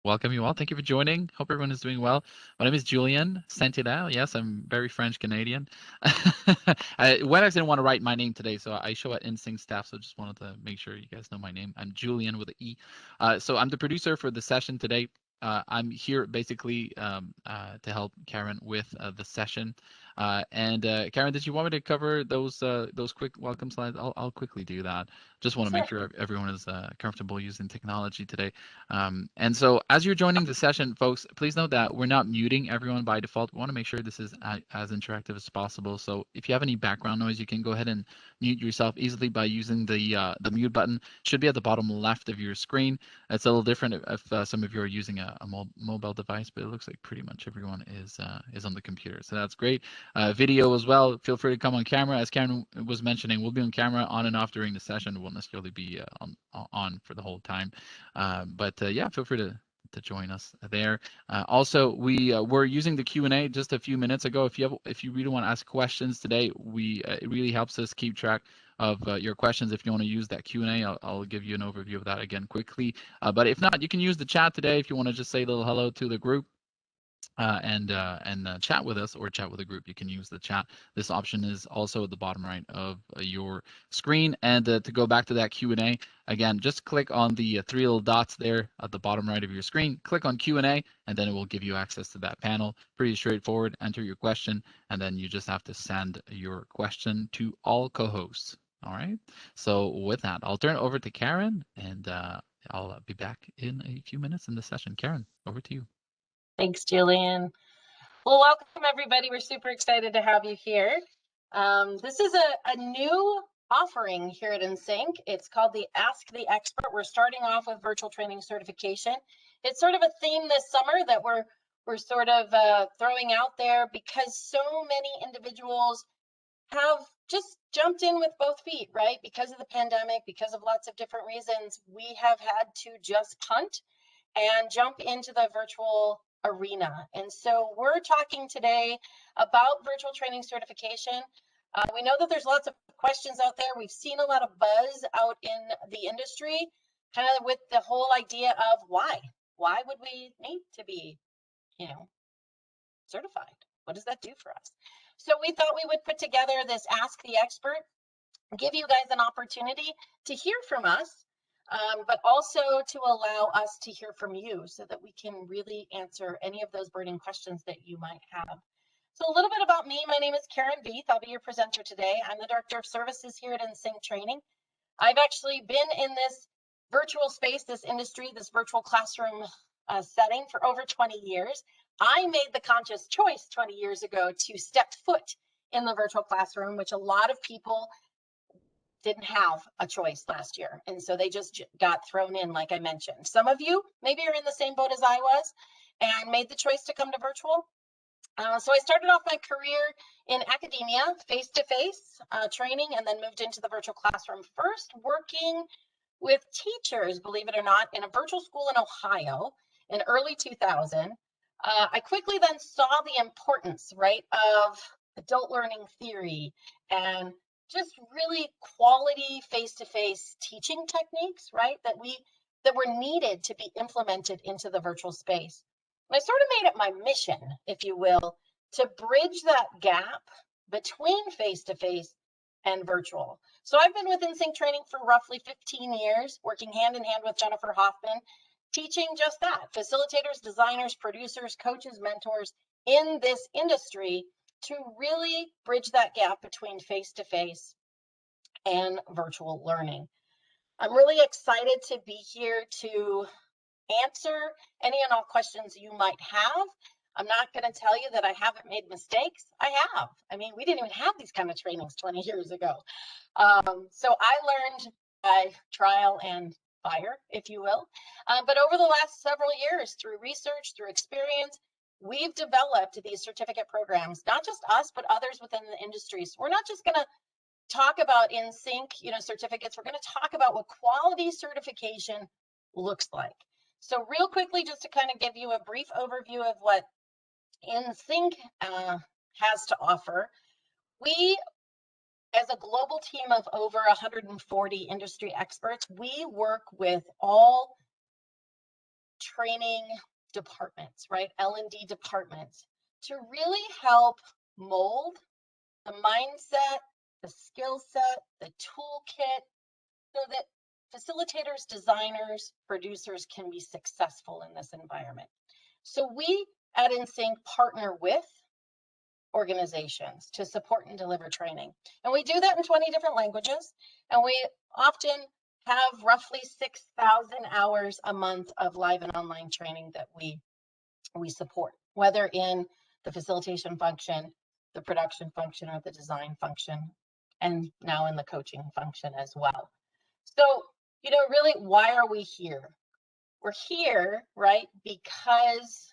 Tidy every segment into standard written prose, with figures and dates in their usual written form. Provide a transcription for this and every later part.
welcome you all. Thank you for joining. Hope everyone is doing well. My name is Julian Sentinel. Yes, I'm very French Canadian. Webex didn't want to write my name today, so I show at InSync staff, so just wanted to make sure you guys know my name. I'm Julian with an E. So I'm the producer for the session today. I'm here basically to help Karen with the session. Karen, did you want me to cover those quick welcome slides? I'll quickly do that. Just want to make Sure. sure everyone is comfortable using technology today. And so as you're joining the session, folks, please note that we're not muting everyone by default. We want to make sure this is as interactive as possible. So if you have any background noise, you can go ahead and mute yourself easily by using the mute button. It should be at the bottom left of your screen. It's a little different if some of you are using a mobile device, but it looks like pretty much everyone is on the computer. So that's great. Video as well. Feel free to come on camera. As Karen was mentioning, we'll be on camera on and off during the session. It won't necessarily be on for the whole time. Yeah, feel free to join us there. Also, we were using the Q&A just a few minutes ago. If you really want to ask questions today, it really helps us keep track of your questions. If you want to use that Q&A, I'll give you an overview of that again quickly. But if not, you can use the chat today if you want to just say a little hello to the group. And chat with us or chat with a group. You can use the chat. This option is also at the bottom right of your screen. And to go back to that Q&A, again, just click on the three little dots there at the bottom right of your screen. Click on Q&A, and then it will give you access to that panel. Pretty straightforward. Enter your question, and then you just have to send your question to all co-hosts. All right. So with that, I'll turn it over to Karen, and I'll be back in a few minutes in the session. Karen, over to you. Thanks, Julian. Well, welcome everybody. We're super excited to have you here. This is a new offering here at InSync. It's called the Ask the Expert. We're starting off with virtual training certification. It's sort of a theme this summer that we're sort of throwing out there because so many individuals have just jumped in with both feet, right? Because of the pandemic, because of lots of different reasons, we have had to just punt and jump into the virtual arena. And so we're talking today about virtual training certification. We know that there's lots of questions out there. We've seen a lot of buzz out in the industry, kind of with the whole idea of why would we need to be, certified? What does that do for us? So we thought we would put together this Ask the Expert, give you guys an opportunity to hear from us, but also to allow us to hear from you so that we can really answer any of those burning questions that you might have. So a little bit about me. My name is Karen Vieth. I'll be your presenter today. I'm the Director of Services here at InSync Training. I've actually been in this virtual space, this industry, this virtual classroom setting for over 20 years. I made the conscious choice 20 years ago to step foot in the virtual classroom, which a lot of people didn't have a choice last year. And so they just got thrown in, like I mentioned. Some of you maybe are in the same boat as I was and made the choice to come to virtual. So I started off my career in academia, face-to-face training, and then moved into the virtual classroom, first working with teachers, believe it or not, in a virtual school in Ohio in early 2000. I quickly then saw the importance, right, of adult learning theory and just really quality face-to-face teaching techniques, right, that were needed to be implemented into the virtual space. And I sort of made it my mission, if you will, to bridge that gap between face-to-face and virtual. So I've been with InSync Training for roughly 15 years, working hand in hand with Jennifer Hoffman, teaching just that, facilitators, designers, producers, coaches, mentors in this industry to really bridge that gap between face-to-face and virtual learning. I'm really excited to be here to answer any and all questions you might have. I'm not going to tell you that I haven't made mistakes. I have. I mean, we didn't even have these kind of trainings 20 years ago. So I learned by trial and fire, if you will. But over the last several years, through research, through experience, we've developed these certificate programs, not just us, but others within the industry. So we're not just going to talk about InSync, certificates. We're going to talk about what quality certification looks like. So real quickly, just to kind of give you a brief overview of what InSync has to offer, we, as a global team of over 140 industry experts, we work with all training departments, right? L&D departments to really help mold the mindset, the skill set, the toolkit, so that facilitators, designers, producers can be successful in this environment. So we at InSync partner with organizations to support and deliver training. And we do that in 20 different languages. And we often have roughly 6,000 hours a month of live and online training that we support, whether in the facilitation function, the production function, or the design function, and now in the coaching function as well. So, really, why are we here? We're here, right, because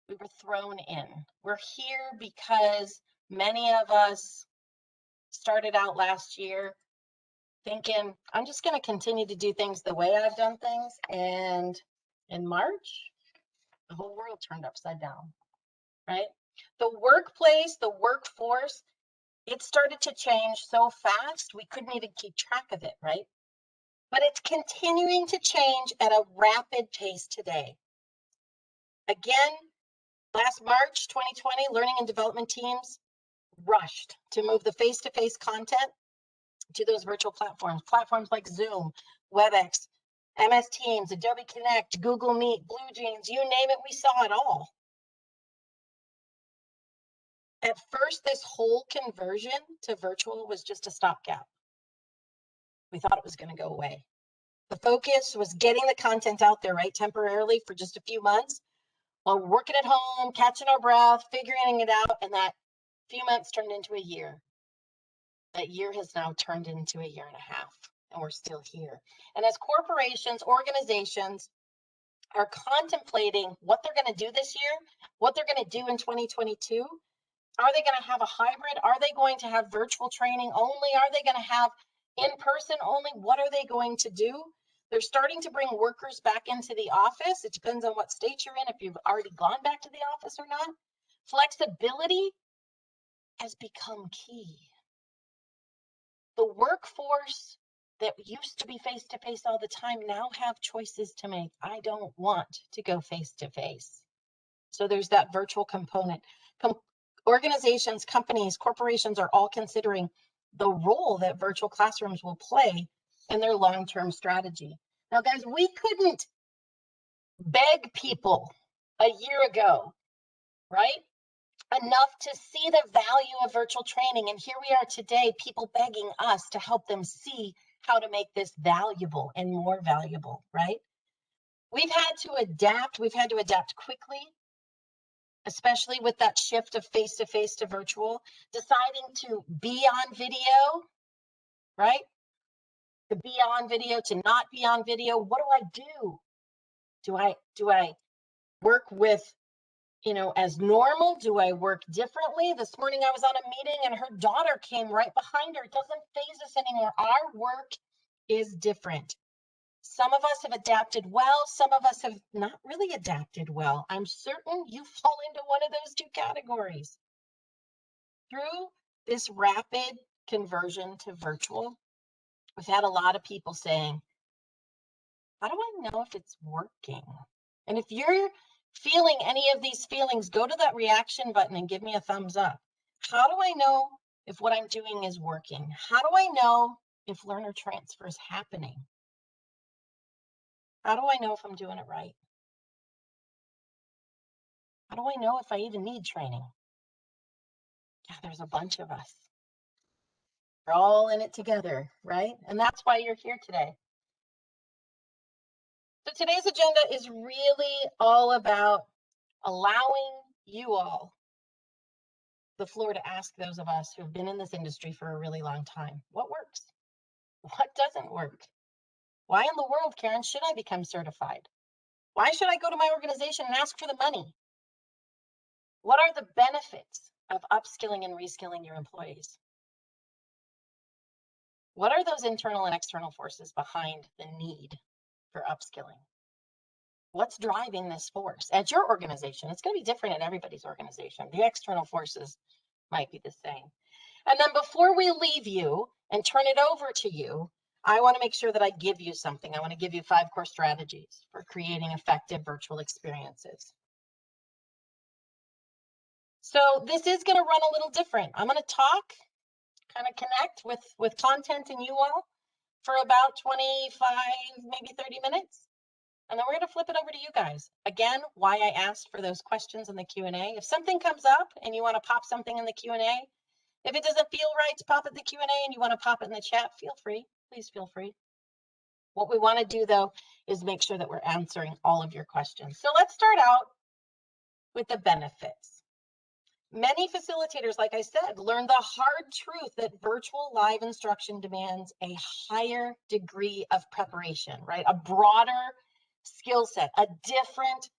we were thrown in. We're here because many of us started out last year thinking, I'm just going to continue to do things the way I've done things. And in March, the whole world turned upside down, right? The workplace, the workforce, it started to change so fast, we couldn't even keep track of it, right? But it's continuing to change at a rapid pace today. Again, last March 2020, learning and development teams rushed to move the face-to-face content to those virtual platforms like Zoom, WebEx, MS Teams, Adobe Connect, Google Meet, BlueJeans, you name it, we saw it all. At first, this whole conversion to virtual was just a stopgap. We thought it was going to go away. The focus was getting the content out there, right, temporarily for just a few months, while working at home, catching our breath, figuring it out, and that few months turned into a year. That year has now turned into a year and a half, and we're still here. And as corporations, organizations are contemplating what they're going to do this year, what they're going to do in 2022, are they going to have a hybrid? Are they going to have virtual training only? Are they going to have in-person only? What are they going to do? They're starting to bring workers back into the office. It depends on what state you're in, if you've already gone back to the office or not. Flexibility has become key. The workforce that used to be face-to-face all the time now have choices to make. I don't want to go face-to-face. So there's that virtual component. Organizations, companies, corporations are all considering the role that virtual classrooms will play in their long-term strategy. Now, guys, we couldn't beg people a year ago, right, enough to see the value of virtual training. And here we are today, people begging us to help them see how to make this valuable and more valuable, right? We've had to adapt. We've had to adapt quickly, especially with that shift of face-to-face to virtual, deciding to be on video, right? To be on video, to not be on video. What do? Do I work with, as normal? Do I work differently? This morning I was on a meeting and her daughter came right behind her. It doesn't phase us anymore. Our work is different. Some of us have adapted well. Some of us have not really adapted well. I'm certain you fall into one of those two categories. Through this rapid conversion to virtual, we've had a lot of people saying, how do I know if it's working? And if you're feeling any of these feelings, go to that reaction button and give me a thumbs up. How do I know if what I'm doing is working? How do I know if learner transfer is happening? How do I know if I'm doing it right? How do I know if I even need training? Yeah, there's a bunch of us. We're all in it together, right? And that's why you're here today. So today's agenda is really all about allowing you all the floor to ask those of us who have been in this industry for a really long time, what works? What doesn't work? Why in the world, Karen, should I become certified? Why should I go to my organization and ask for the money? What are the benefits of upskilling and reskilling your employees? What are those internal and external forces behind the need for upskilling? What's driving this force at your organization? It's going to be different at everybody's organization. The external forces might be the same. And then before we leave you and turn it over to you, I want to make sure that I give you something. I want to give you 5 core strategies for creating effective virtual experiences. So this is going to run a little different. I'm going to talk, kind of connect with content and you all for about 25, maybe 30 minutes. And then we're going to flip it over to you guys. Again, why I asked for those questions in the Q&A. If something comes up and you want to pop something in the Q&A, if it doesn't feel right to pop it in the Q&A and you want to pop it in the chat, feel free. Please feel free. What we want to do, though, is make sure that we're answering all of your questions. So let's start out with the benefits. Many facilitators, like I said, learn the hard truth that virtual live instruction demands a higher degree of preparation, right? A broader skill set, a different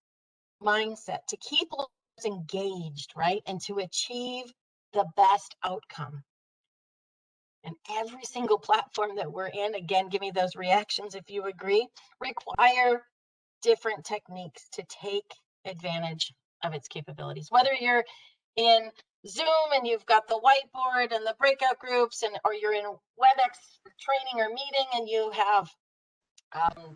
mindset to keep learners engaged, right? And to achieve the best outcome. And every single platform that we're in, again, give me those reactions if you agree, require different techniques to take advantage of its capabilities. Whether you're in Zoom and you've got the whiteboard and the breakout groups, or you're in WebEx training or meeting and you have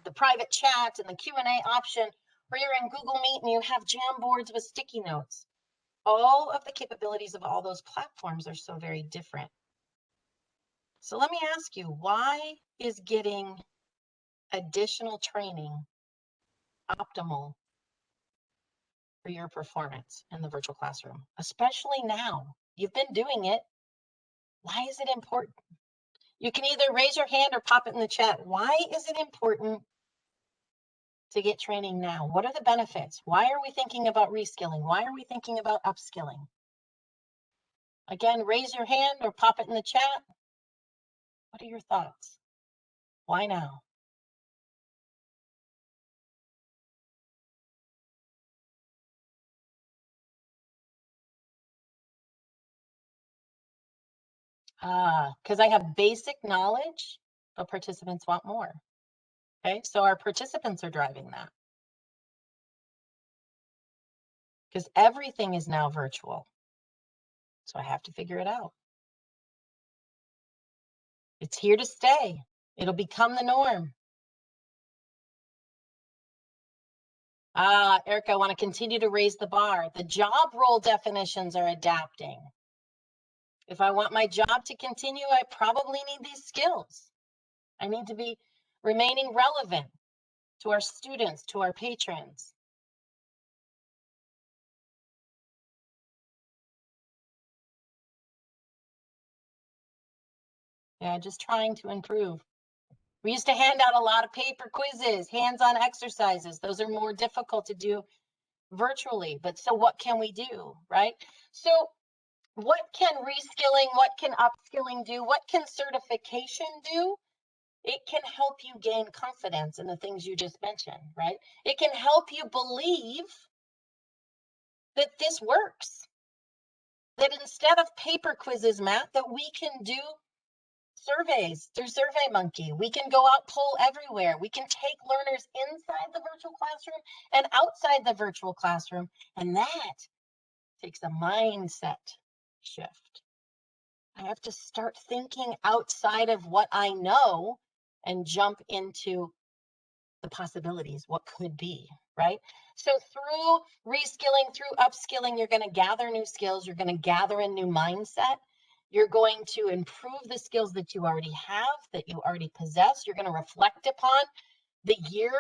the private chat and the Q&A option, or you're in Google Meet and you have Jamboards with sticky notes. All of the capabilities of all those platforms are so very different. So let me ask you, why is getting additional training optimal for your performance in the virtual classroom, especially now? You've been doing it. Why is it important? You can either raise your hand or pop it in the chat. Why is it important to get training now? What are the benefits? Why are we thinking about reskilling? Why are we thinking about upskilling? Again, raise your hand or pop it in the chat. What are your thoughts? Why now? Because I have basic knowledge, but participants want more. Okay, so our participants are driving that. Because everything is now virtual. So I have to figure it out. It's here to stay. It'll become the norm. Erica, I want to continue to raise the bar. The job role definitions are adapting. If I want my job to continue, I probably need these skills. I need to be remaining relevant to our students, to our patrons. Yeah, just trying to improve. We used to hand out a lot of paper quizzes, hands-on exercises. Those are more difficult to do virtually, but so what can we do, right? So what can reskilling, what can upskilling do? What can certification do? It can help you gain confidence in the things you just mentioned, right? It can help you believe that this works. That instead of paper quizzes, Matt, that we can do surveys through SurveyMonkey. We can go out, poll everywhere. We can take learners inside the virtual classroom and outside the virtual classroom. And that takes a mindset shift. I have to start thinking outside of what I know and jump into the possibilities, what could be, right? So through reskilling, through upskilling, you're going to gather new skills. You're going to gather a new mindset. You're going to improve the skills that you already have, that you already possess. You're going to reflect upon the year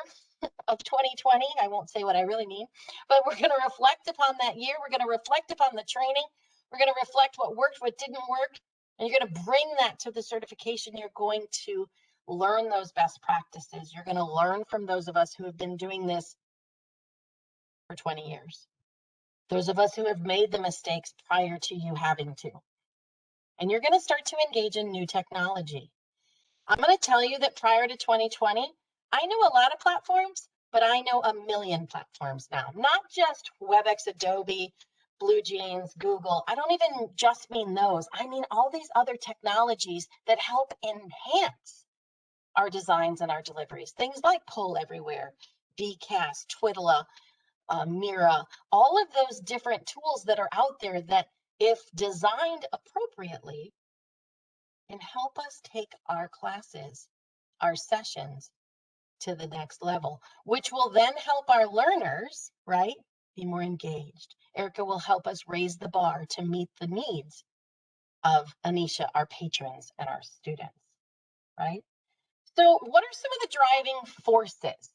of 2020. I won't say what I really mean, but we're going to reflect upon that year. We're going to reflect upon the training. We're going to reflect what worked, what didn't work. And you're going to bring that to the certification. You're going to learn those best practices. You're going to learn from those of us who have been doing this for 20 years. Those of us who have made the mistakes prior to you having to. And you're going to start to engage in new technology. I'm going to tell you that prior to 2020, I knew a lot of platforms, but I know a million platforms now. Not just WebEx, Adobe, BlueJeans, Google. I don't even just mean those. I mean all these other technologies that help enhance our designs and our deliveries. Things like Poll Everywhere, Bcast, Twiddler, Mira, all of those different tools that are out there that, if designed appropriately, can help us take our classes our sessions to the next level, which will then help our learners, right, be more engaged. Erica will help us raise the bar to meet the needs of Anisha, our patrons, and our students, right? So what are some of the driving forces?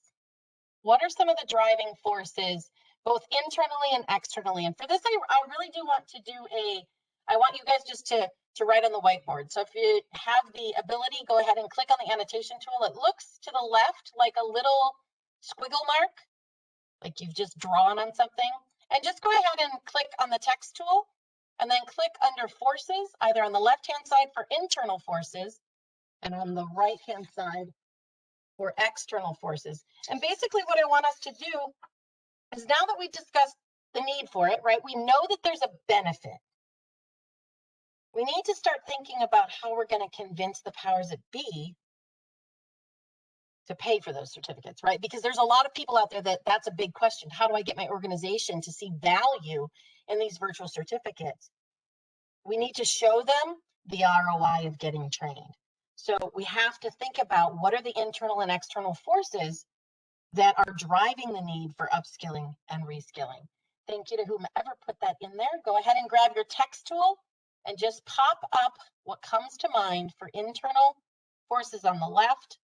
What are some of the driving forces, both internally and externally? And for this, I really do want to do I want you guys just to write on the whiteboard. So if you have the ability, go ahead and click on the annotation tool. It looks to the left like a little squiggle mark, like you've just drawn on something. And just go ahead and click on the text tool and then click under forces, either on the left-hand side for internal forces and on the right-hand side for external forces. And basically what I want us to do is, now that we've discussed the need for it, right, we know that there's a benefit. We need to start thinking about how we're going to convince the powers that be to pay for those certificates, right? Because there's a lot of people out there that's a big question. How do I get my organization to see value in these virtual certificates? We need to show them the ROI of getting trained. So we have to think about what are the internal and external forces that are driving the need for upskilling and reskilling. Thank you to whomever put that in there. Go ahead and grab your text tool and just pop up what comes to mind for internal forces on the left,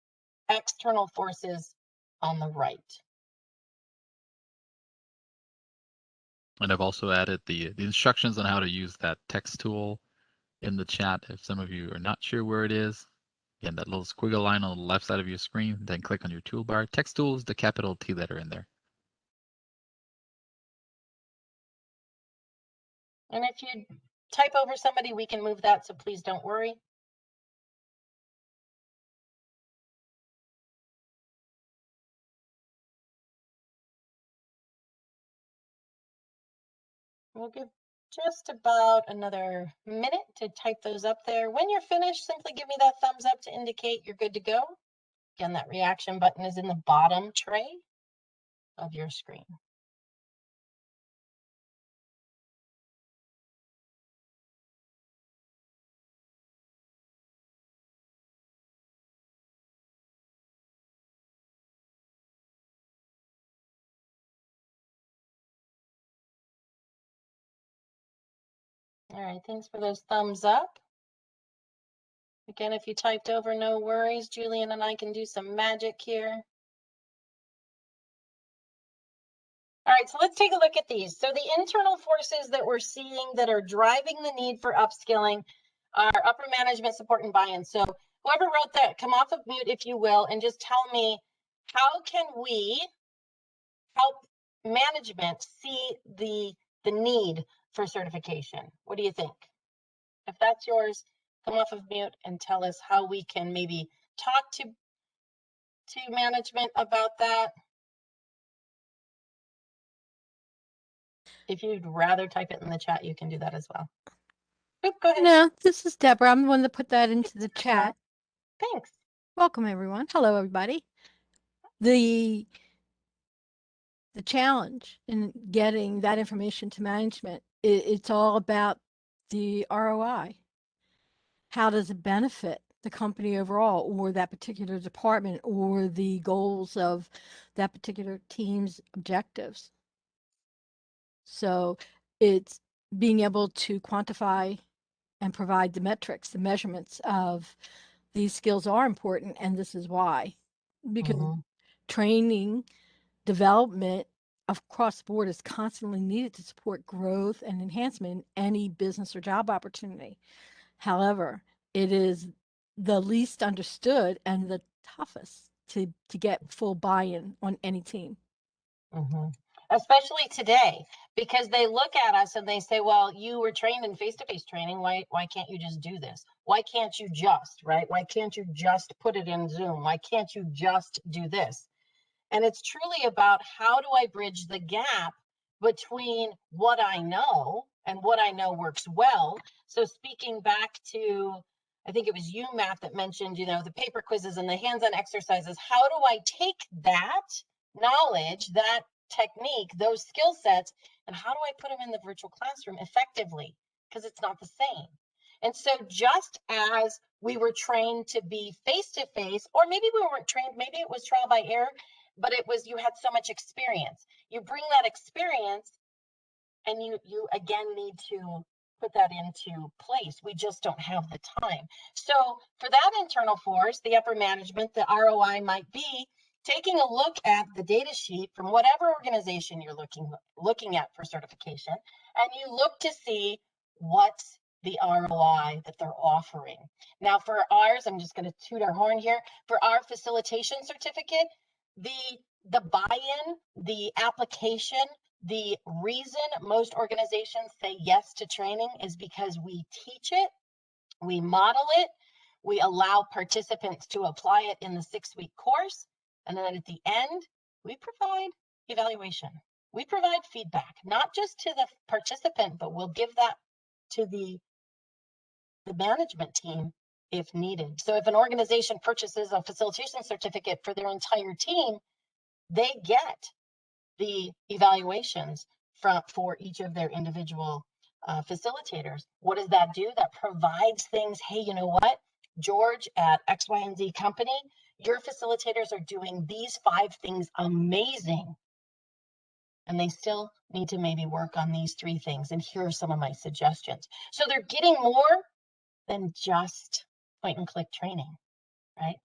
external forces on the right. And I've also added the instructions on how to use that text tool in the chat. If some of you are not sure where it is, again, that little squiggle line on the left side of your screen, then click on your toolbar. Text tool is the capital T letter in there. And if you type over somebody, we can move that, so please don't worry. We'll give just about another minute to type those up there. When you're finished, simply give me that thumbs up to indicate you're good to go. Again, that reaction button is in the bottom tray of your screen. All right, thanks for those thumbs up. Again, if you typed over, no worries. Julian and I can do some magic here. All right, so let's take a look at these. So the internal forces that we're seeing that are driving the need for upskilling are upper management support and buy-in. So whoever wrote that, come off of mute if you will, and just tell me, how can we help management see the need for certification? What do you think? If that's yours, come off of mute and tell us how we can maybe talk to management about that. If you'd rather type it in the chat, you can do that as well. Oop, go ahead. No, this is Deborah. I'm the one that put that into the chat. Thanks. Welcome, everyone. Hello, everybody. The challenge in getting that information to management, it's all about the ROI. How does it benefit the company overall, or that particular department, or the goals of that particular team's objectives? So it's being able to quantify and provide the metrics, the measurements of these skills are important, and this is why. Because training, development across the board is constantly needed to support growth and enhancement in any business or job opportunity. However, it is the least understood and the toughest to get full buy-in on any team. Especially today, because they look at us and they say, well, you were trained in face-to-face training. Why can't you just do this? Why can't you just, right? Why can't you just put it in Zoom? Why can't you just do this? And it's truly about, how do I bridge the gap between what I know and what I know works well? So speaking back to, I think it was you, Matt, that mentioned, the paper quizzes and the hands-on exercises. How do I take that knowledge, that technique, those skill sets, and how do I put them in the virtual classroom effectively? Because it's not the same. And so just as we were trained to be face-to-face, or maybe we weren't trained, maybe it was trial by error, but it was, you had so much experience. You bring that experience and you again need to put that into place. We just don't have the time. So for that internal force, the upper management, the ROI might be taking a look at the data sheet from whatever organization you're looking at for certification, and you look to see what's the ROI that they're offering. Now for ours, I'm just going to toot our horn here, for our facilitation certificate, the buy-in, the application, the reason most organizations say yes to training is because we teach it, we model it, we allow participants to apply it in the 6-week course, and then at the end, we provide evaluation. We provide feedback, not just to the participant, but we'll give that to the management team if needed. So if an organization purchases a facilitation certificate for their entire team, they get the evaluations for each of their individual facilitators. What does that do? That provides things. Hey, you know what, George at X, Y, and Z company, your facilitators are doing these 5 things amazing, and they still need to maybe work on these 3 things. And here are some of my suggestions. So they're getting more than just point and click training, right?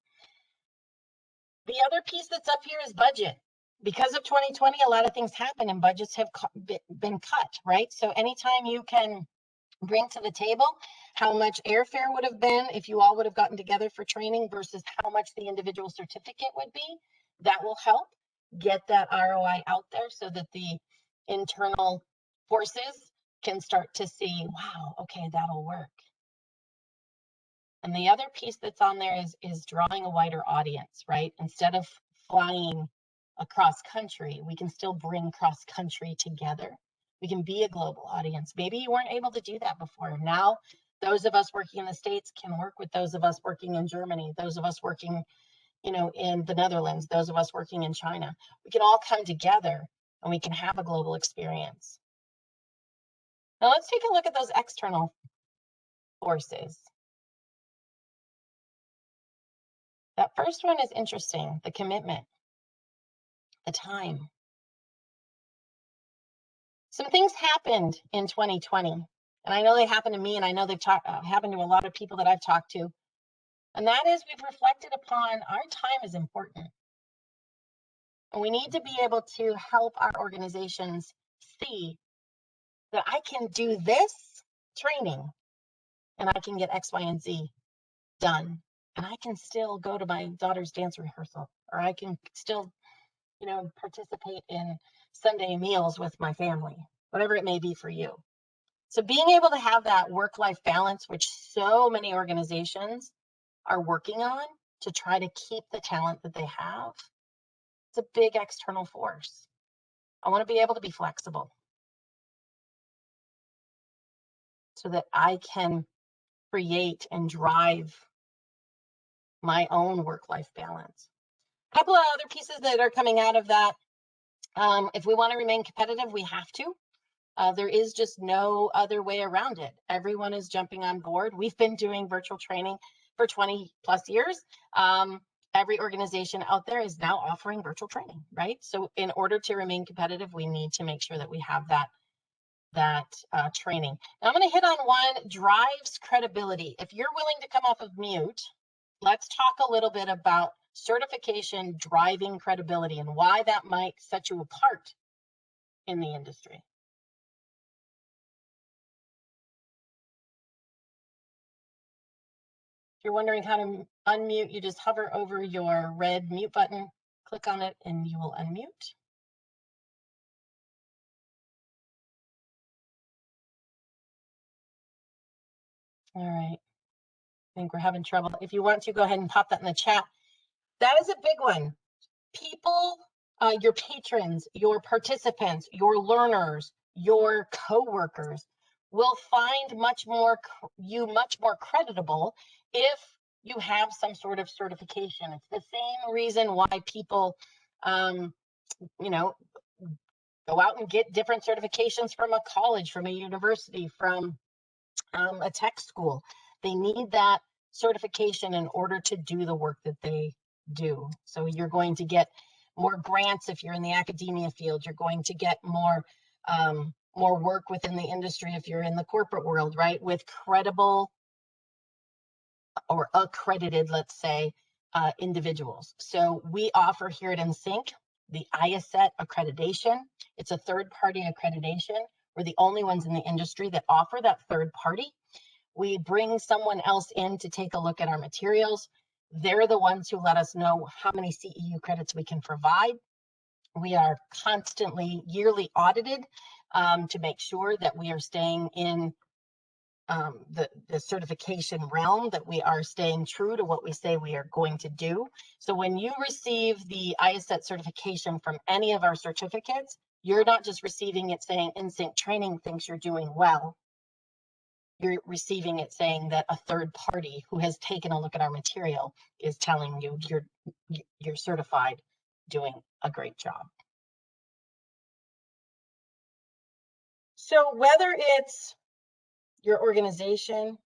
The other piece that's up here is budget. Because of 2020, a lot of things happen and budgets have been cut, right? So anytime you can bring to the table how much airfare would have been if you all would have gotten together for training versus how much the individual certificate would be, that will help get that ROI out there so that the internal forces can start to see, wow, okay, that'll work. And the other piece that's on there is drawing a wider audience, right? Instead of flying across country, we can still bring cross country together. We can be a global audience. Maybe you weren't able to do that before. Now, those of us working in the States can work with those of us working in Germany, those of us working, in the Netherlands, those of us working in China. We can all come together and we can have a global experience. Now let's take a look at those external forces. That first one is interesting, the commitment, the time. Some things happened in 2020, and I know they happened to me, and I know they've happened to a lot of people that I've talked to, and that is we've reflected upon our time is important. And we need to be able to help our organizations see that I can do this training, and I can get X, Y, and Z done, and I can still go to my daughter's dance rehearsal, or I can still participate in Sunday meals with my family, whatever it may be for you. So being able to have that work-life balance, which so many organizations are working on to try to keep the talent that they have, it's a big external force. I want to be able to be flexible so that I can create and drive my own work-life balance. A couple of other pieces that are coming out of that. If we want to remain competitive, we have to. There is just no other way around it. Everyone is jumping on board. We've been doing virtual training for 20 plus years. Every organization out there is now offering virtual training, right? So in order to remain competitive, we need to make sure that we have that training. Now I'm going to hit on one, drives credibility. If you're willing to come off of mute, let's talk a little bit about certification driving credibility and why that might set you apart in the industry. If you're wondering how to unmute, you just hover over your red mute button, click on it, and you will unmute. All right. I think we're having trouble. If you want to, go ahead and pop that in the chat. That is a big one. People, your patrons, your participants, your learners, your coworkers will find much more creditable if you have some sort of certification. It's the same reason why people, go out and get different certifications from a college, from a university, from a tech school. They need that certification in order to do the work that they do. So you're going to get more grants if you're in the academia field. You're going to get more work within the industry if you're in the corporate world, right? With credible or accredited, let's say, individuals. So we offer here at InSync the IACET accreditation. It's a third-party accreditation. We're the only ones in the industry that offer that third party. We bring someone else in to take a look at our materials. They're the ones who let us know how many CEU credits we can provide. We are constantly yearly audited to make sure that we are staying in the certification realm, that we are staying true to what we say we are going to do. So when you receive the IACET certification from any of our certificates, you're not just receiving it saying InSync Training thinks you're doing well. You're receiving it saying that a third party who has taken a look at our material is telling you you're certified, doing a great job. So whether it's your organization,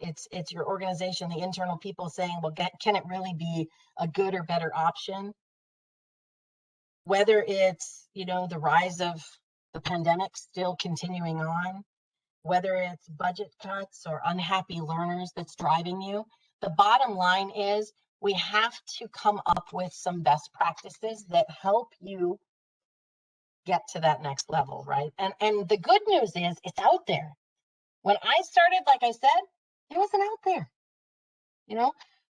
it's your organization, the internal people saying, well, can it really be a good or better option? Whether it's, the rise of the pandemic still continuing on, whether it's budget cuts or unhappy learners that's driving you, the bottom line is we have to come up with some best practices that help you get to that next level, right? And the good news is it's out there. When I started, like I said, it wasn't out there.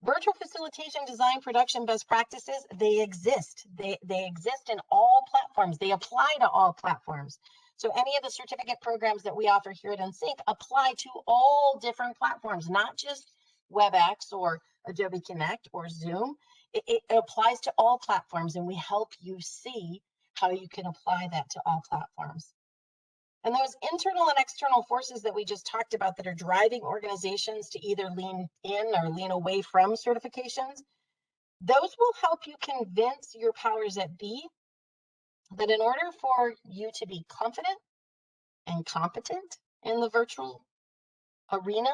Virtual facilitation, design, production best practices, they exist. They exist in all platforms. They apply to all platforms. So any of the certificate programs that we offer here at InSync apply to all different platforms, not just WebEx or Adobe Connect or Zoom. It applies to all platforms, and we help you see how you can apply that to all platforms. And those internal and external forces that we just talked about that are driving organizations to either lean in or lean away from certifications, those will help you convince your powers that be that in order for you to be confident and competent in the virtual arena,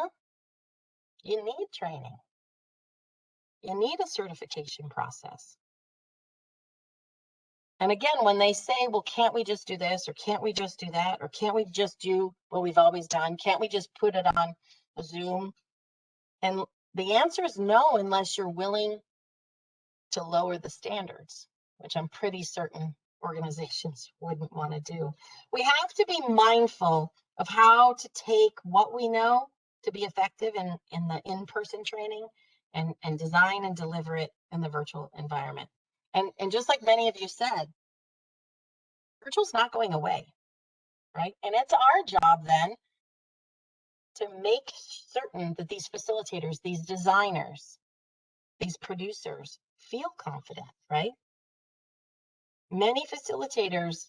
you need training. You need a certification process. And again, when they say, well, can't we just do this, or can't we just do that, or can't we just do what we've always done? Can't we just put it on a Zoom? And the answer is no, unless you're willing to lower the standards, which I'm pretty certain organizations wouldn't want to do. We have to be mindful of how to take what we know to be effective in the in-person training and design and deliver it in the virtual environment. And just like many of you said, virtual's not going away, right? And it's our job then to make certain that these facilitators, these designers, these producers feel confident, right? Many facilitators,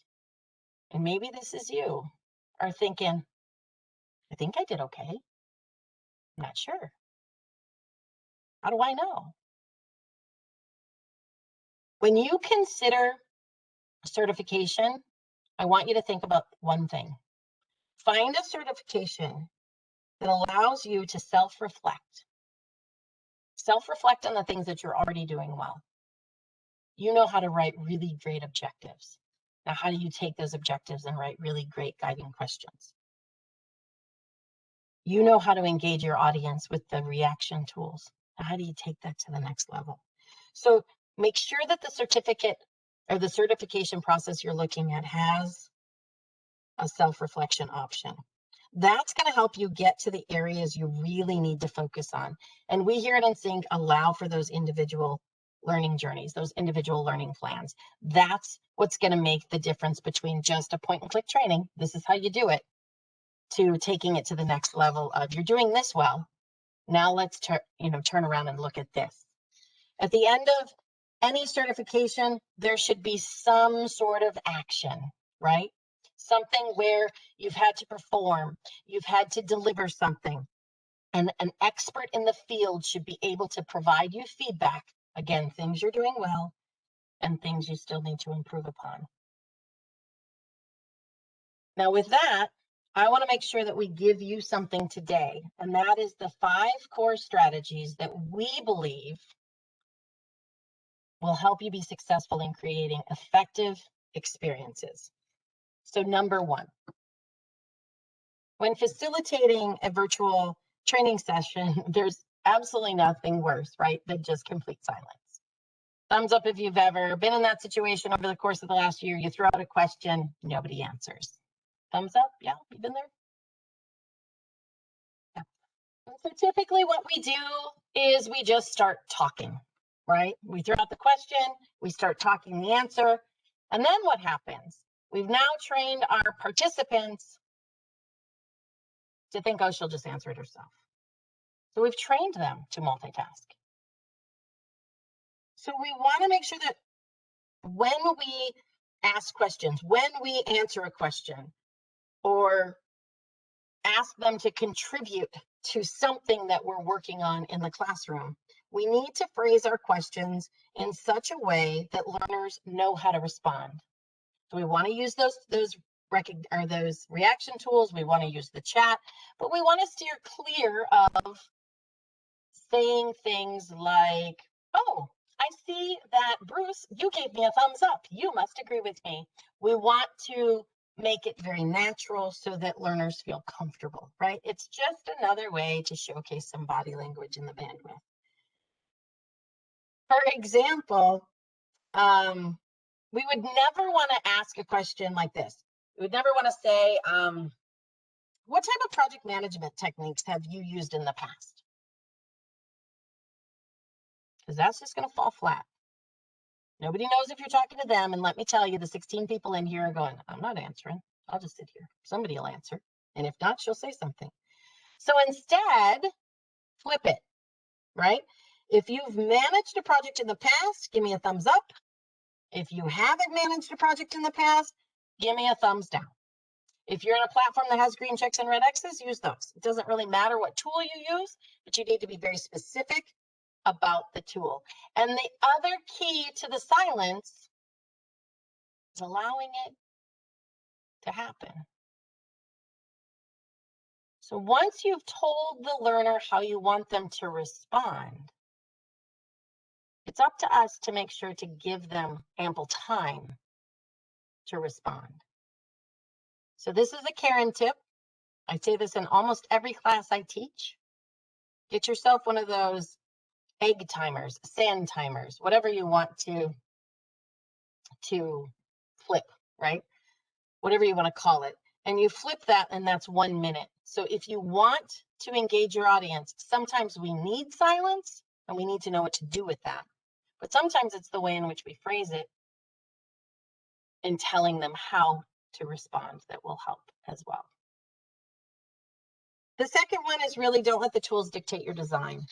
and maybe this is you, are thinking, I think I did okay. I'm not sure. How do I know? When you consider certification, I want you to think about one thing. Find a certification that allows you to self-reflect. Self-reflect on the things that you're already doing well. You know how to write really great objectives. Now, how do you take those objectives and write really great guiding questions? You know how to engage your audience with the reaction tools. Now, how do you take that to the next level? So make sure that the certificate or the certification process you're looking at has a self-reflection option. That's going to help you get to the areas you really need to focus on. And we here at InSync allow for those individual learning journeys, those individual learning plans. That's what's going to make the difference between just a point and click training, this is how you do it, to taking it to the next level of you're doing this well. Now let's turn around and look at this. At the end of any certification, there should be some sort of action, right? Something where you've had to perform, you've had to deliver something. And an expert in the field should be able to provide you feedback. Again, things you're doing well and things you still need to improve upon. Now with that, I want to make sure that we give you something today, and that is the 5 core strategies that we believe will help you be successful in creating effective experiences. So number 1, when facilitating a virtual training session, there's absolutely nothing worse, right, than just complete silence. Thumbs up if you've ever been in that situation over the course of the last year. You throw out a question, nobody answers. Thumbs up, yeah, you've been there? Yeah. So typically what we do is we just start talking, right? We throw out the question, we start talking the answer, and then what happens? We've now trained our participants to think, oh, she'll just answer it herself. So we've trained them to multitask. So we want to make sure that when we ask questions, when we answer a question, or ask them to contribute to something that we're working on in the classroom, we need to phrase our questions in such a way that learners know how to respond. So we want to use those reaction tools. We want to use the chat, but we want to steer clear of saying things like, oh, I see that, Bruce, you gave me a thumbs up. You must agree with me. We want to make it very natural so that learners feel comfortable, right? It's just another way to showcase some body language in the bandwidth. For example, we would never want to ask a question like this. We would never want to say, what type of project management techniques have you used in the past? Because that's just going to fall flat. Nobody knows if you're talking to them. And let me tell you, the 16 people in here are going, I'm not answering. I'll just sit here. Somebody will answer. And if not, she'll say something. So instead, flip it, right? If you've managed a project in the past, give me a thumbs up. If you haven't managed a project in the past, give me a thumbs down. If you're in a platform that has green checks and red X's, use those. It doesn't really matter what tool you use, but you need to be very specific about the tool. And the other key to the silence is allowing it to happen. So once you've told the learner how you want them to respond, it's up to us to make sure to give them ample time to respond. So this is a Karen tip. I say this in almost every class I teach. Get yourself one of those egg timers, sand timers, whatever you want to flip, right? Whatever you want to call it. And you flip that, and that's 1 minute. So if you want to engage your audience, sometimes we need silence and we need to know what to do with that. But sometimes it's the way in which we phrase it and telling them how to respond that will help as well. The second one is really don't let the tools dictate your design.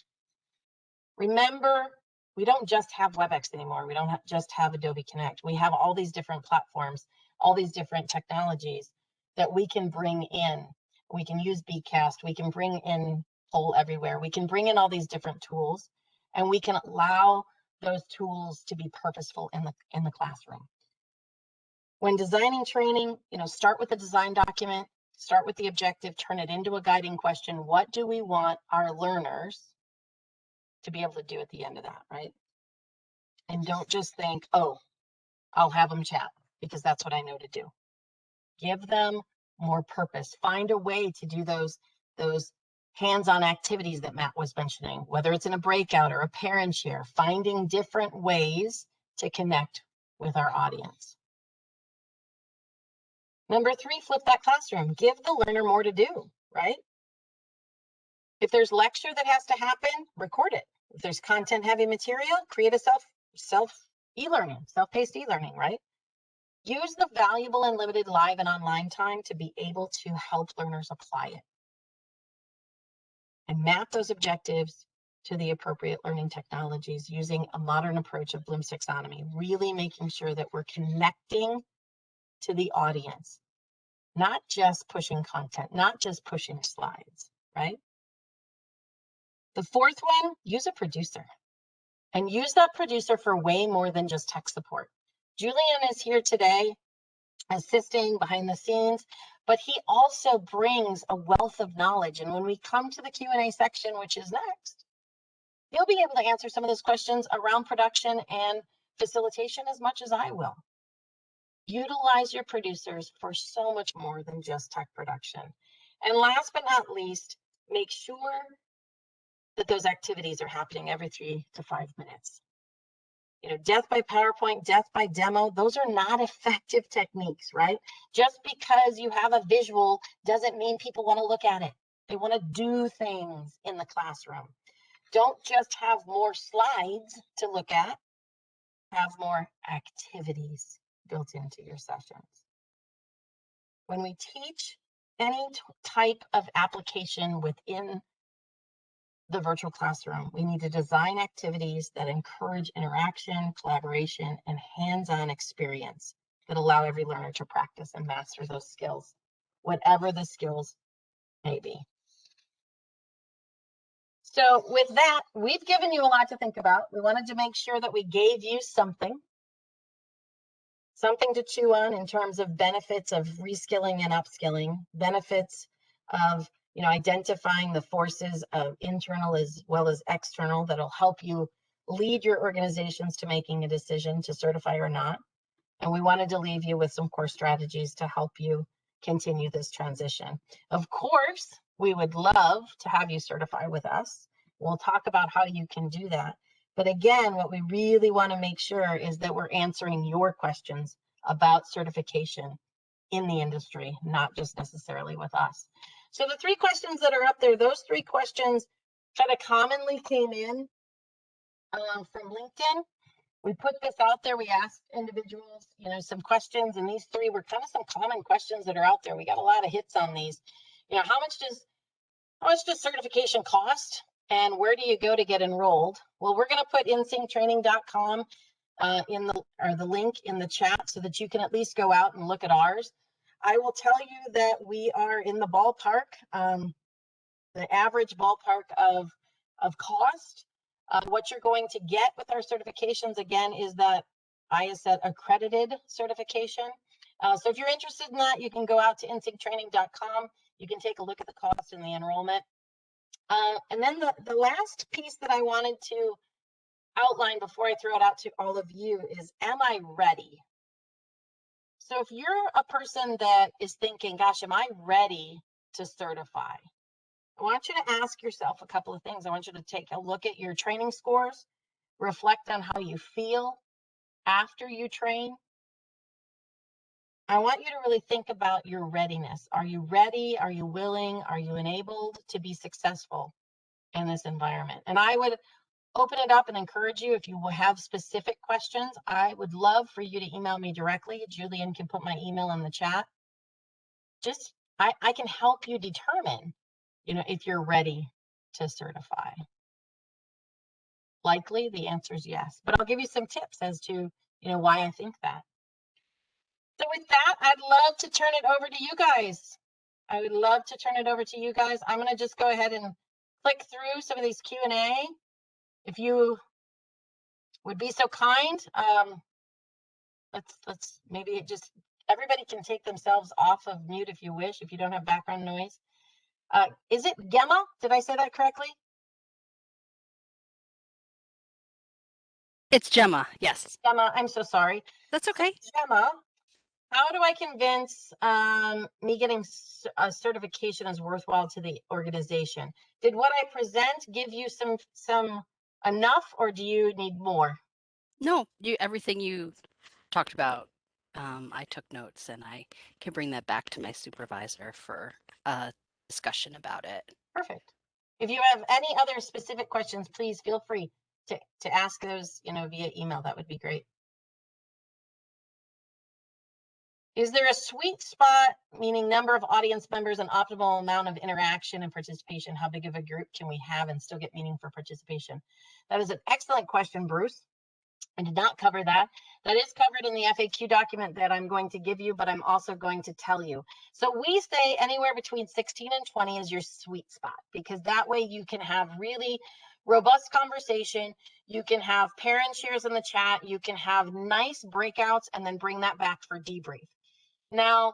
Remember, we don't just have WebEx anymore. We don't just have Adobe Connect. We have all these different platforms, all these different technologies that we can bring in. We can use Bcast. We can bring in Poll Everywhere. We can bring in all these different tools, and we can allow those tools to be purposeful in the classroom. When designing training, start with a design document, start with the objective, turn it into a guiding question. What do we want our learners to be able to do at the end of that, right? And don't just think, oh, I'll have them chat because that's what I know to do. Give them more purpose. Find a way to do those hands-on activities that Matt was mentioning, whether it's in a breakout or a parent share, finding different ways to connect with our audience. Number 3, flip that classroom. Give the learner more to do, right? If there's lecture that has to happen, record it. If there's content heavy material, create a self-paced e-learning, right? Use the valuable and limited live and online time to be able to help learners apply it. And map those objectives to the appropriate learning technologies using a modern approach of Bloom's taxonomy, really making sure that we're connecting to the audience, not just pushing content, not just pushing slides, right? The fourth one, use a producer. And use that producer for way more than just tech support. Julian is here today assisting behind the scenes, but he also brings a wealth of knowledge. And when we come to the Q&A section, which is next, he'll be able to answer some of those questions around production and facilitation as much as I will. Utilize your producers for so much more than just tech production. And last but not least, make sure that those activities are happening every 3 to 5 minutes. You know, death by PowerPoint, death by demo, those are not effective techniques, right? Just because you have a visual doesn't mean people want to look at it. They want to do things in the classroom. Don't just have more slides to look at, have more activities built into your sessions. When we teach any type of application within the virtual classroom, we need to design activities that encourage interaction, collaboration, and hands-on experience that allow every learner to practice and master those skills, whatever the skills may be. So with that, we've given you a lot to think about. We wanted to make sure that we gave you something to chew on in terms of benefits of reskilling and upskilling, benefits of identifying the forces of internal as well as external that'll help you lead your organizations to making a decision to certify or not. And we wanted to leave you with some core strategies to help you continue this transition. Of course, we would love to have you certify with us. We'll talk about how you can do that. But again, what we really want to make sure is that we're answering your questions about certification in the industry, not just necessarily with us. So the 3 questions that are up there, those 3 questions kind of commonly came in from LinkedIn. We put this out there. We asked individuals, some questions, and these 3 were kind of some common questions that are out there. We got a lot of hits on these. How much does certification cost? And where do you go to get enrolled? Well, we're going to put insynctraining.com the link in the chat so that you can at least go out and look at ours. I will tell you that we are in the ballpark, the average ballpark of cost. What you're going to get with our certifications, again, is that ISET accredited certification. So if you're interested in that, you can go out to insynctraining.com. You can take a look at the cost and the enrollment. And then the last piece that I wanted to outline before I throw it out to all of you is, am I ready? So if you're a person that is thinking, gosh, am I ready to certify? I want you to ask yourself a couple of things. I want you to take a look at your training scores, reflect on how you feel after you train. I want you to really think about your readiness. Are you ready? Are you willing? Are you enabled to be successful in this environment? And I would open it up and encourage you, if you have specific questions, I would love for you to email me directly. Julian can put my email in the chat. I can help you determine, if you're ready to certify. Likely the answer is yes, but I'll give you some tips as to, why I think that. So with that, I'd love to turn it over to you guys. I would love to turn it over to you guys. I'm going to just go ahead and click through some of these Q&A. If you would be so kind, let's maybe just, everybody can take themselves off of mute if you wish, if you don't have background noise. Is it Gemma? Did I say that correctly? It's Gemma, yes. Gemma, I'm so sorry. That's okay. So Gemma, how do I convince me getting a certification is worthwhile to the organization? Did what I present give you some enough, or do you need more? No, everything you talked about, I took notes, and I can bring that back to my supervisor for a discussion about it. Perfect. If you have any other specific questions, please feel free to ask those, via email. That would be great. Is there a sweet spot, meaning number of audience members and optimal amount of interaction and participation? How big of a group can we have and still get meaning for participation? That is an excellent question, Bruce. I did not cover that. That is covered in the FAQ document that I'm going to give you, but I'm also going to tell you. So we say anywhere between 16 and 20 is your sweet spot, because that way you can have really robust conversation. You can have parent shares in the chat. You can have nice breakouts and then bring that back for debrief. Now,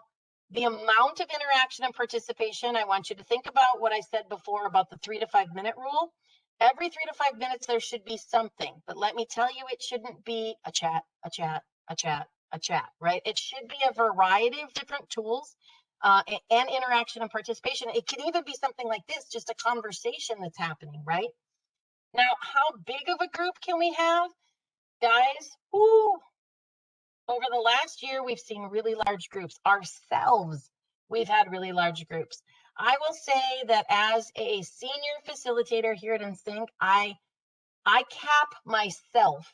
the amount of interaction and participation, I want you to think about what I said before about the 3 to 5 minute rule. Every 3 to 5 minutes, there should be something, but let me tell you, it shouldn't be a chat, a chat, a chat, a chat, right? It should be a variety of different tools and interaction and participation. It can even be something like this, just a conversation that's happening, right? Now, how big of a group can we have? Guys, whoo, over the last year, we've seen really large groups. Ourselves, we've had really large groups. I will say that as a senior facilitator here at InSync, I cap myself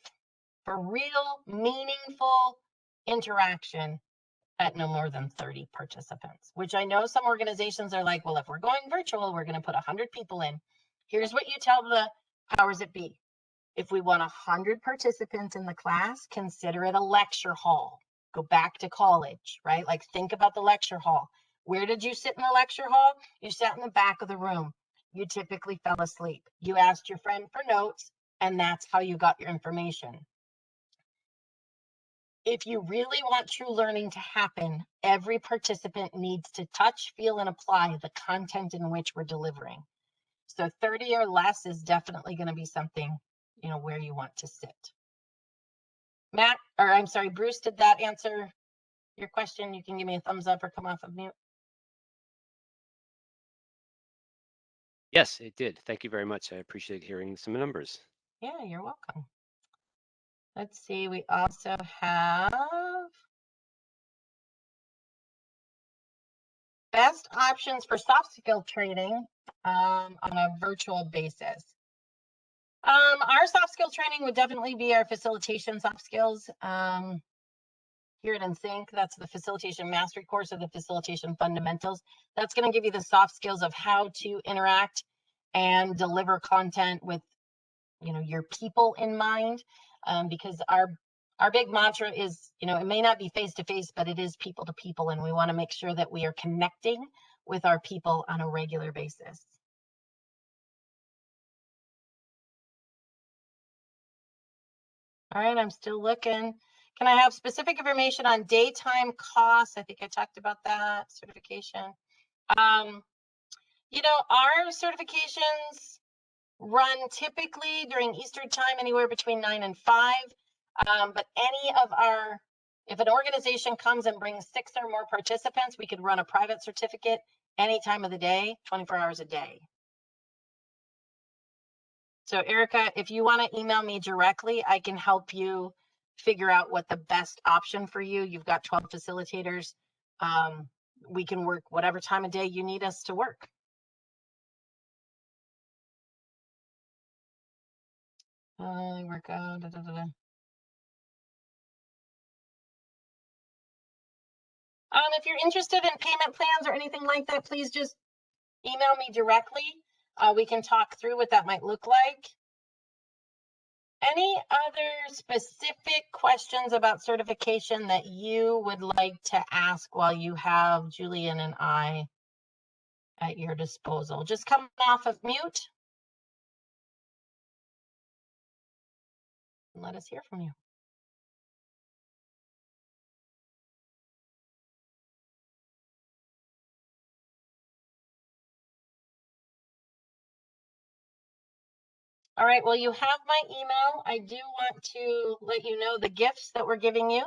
for real, meaningful interaction at no more than 30 participants, which I know some organizations are like, well, if we're going virtual, we're going to put 100 people in. Here's what you tell the powers that be. If we want 100 participants in the class, consider it a lecture hall. Go back to college, right? Like think about the lecture hall. Where did you sit in the lecture hall? You sat in the back of the room. You typically fell asleep. You asked your friend for notes, and that's how you got your information. If you really want true learning to happen, every participant needs to touch, feel, and apply the content in which we're delivering. So 30 or less is definitely going to be something, you know, where you want to sit. Matt, or I'm sorry, Bruce, did that answer your question? You can give me a thumbs up or come off of mute. Yes, it did. Thank you very much. I appreciate hearing some numbers. Yeah, you're welcome. Let's see, we also have best options for soft skill training on a virtual basis. Our soft skill training would definitely be our facilitation soft skills. Here at InSync, that's the facilitation mastery course or the facilitation fundamentals. That's going to give you the soft skills of how to interact and deliver content with, you know, your people in mind, because our big mantra is, you know, it may not be face to face, but it is people to people, and we want to make sure that we are connecting with our people on a regular basis. All right, I'm still looking. Can I have specific information on daytime costs? I think I talked about that. Certification. You know, our certifications run typically during Eastern time, anywhere between 9 and 5. But any of our, if an organization comes and brings 6 or more participants, we could run a private certificate any time of the day, 24 hours a day. So Erica, if you want to email me directly, I can help you figure out what the best option for you. You've got 12 facilitators. We can work whatever time of day you need us to work. Work out. If you're interested in payment plans or anything like that, please just email me directly. We can talk through what that might look like. Any other specific questions about certification that you would like to ask while you have Julian and I at your disposal? Just come off of mute and let us hear from you. All right, well, you have my email. I do want to let you know the gifts that we're giving you.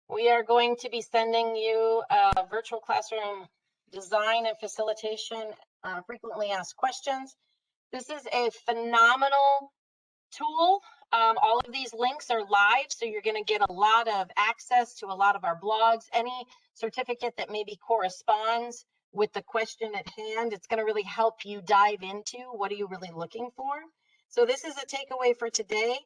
We are going to be sending you a virtual classroom design and facilitation, frequently asked questions. This is a phenomenal tool. All of these links are live, so you're going to get a lot of access to a lot of our blogs. Any certificate that maybe corresponds with the question at hand, it's going to really help you dive into what are you really looking for. So this is a takeaway for today.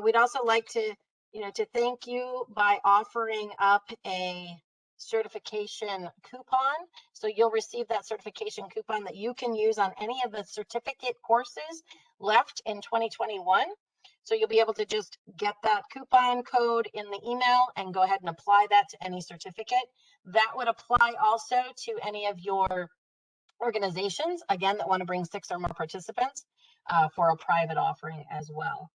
We'd also like to, to thank you by offering up a certification coupon. So you'll receive that certification coupon that you can use on any of the certificate courses left in 2021. So you'll be able to just get that coupon code in the email and go ahead and apply that to any certificate. That would apply also to any of your organizations, again, that want to bring 6 or more participants for a private offering as well.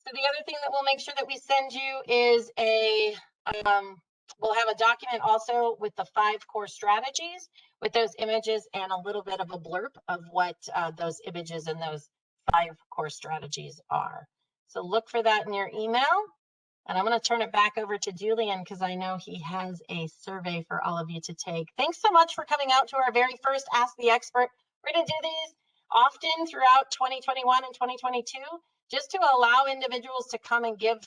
So the other thing that we'll make sure that we send you is we'll have a document also with the 5 core strategies with those images and a little bit of a blurb of what those images and those 5 core strategies are. So look for that in your email. And I'm going to turn it back over to Julian because I know he has a survey for all of you to take. Thanks so much for coming out to our very first Ask the Expert. We're going to do these often throughout 2021 and 2022, just to allow individuals to come and give,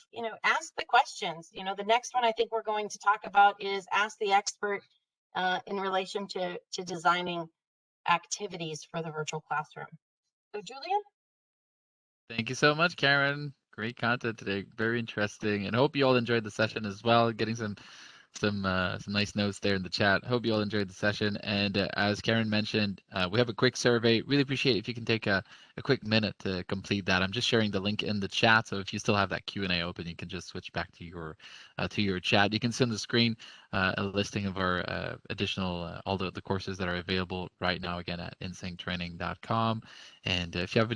ask the questions. The next one I think we're going to talk about is Ask the Expert in relation to designing activities for the virtual classroom. So Julian? Thank you so much, Karen. Great content today. Very interesting. And hope you all enjoyed the session as well. Getting some nice notes there in the chat. Hope you all enjoyed the session. And as Karen mentioned, we have a quick survey. Really appreciate if you can take a quick minute to complete that. I'm just sharing the link in the chat. So if you still have that Q&A open, you can just switch back to your chat. You can see on the screen a listing of our additional all the courses that are available right now, again, at insynctraining.com. And if you have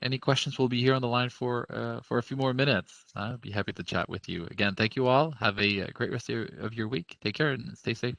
any questions, we'll be here on the line for a few more minutes. I'll be happy to chat with you. Again, thank you all. Have a great rest of your week. Take care and stay safe.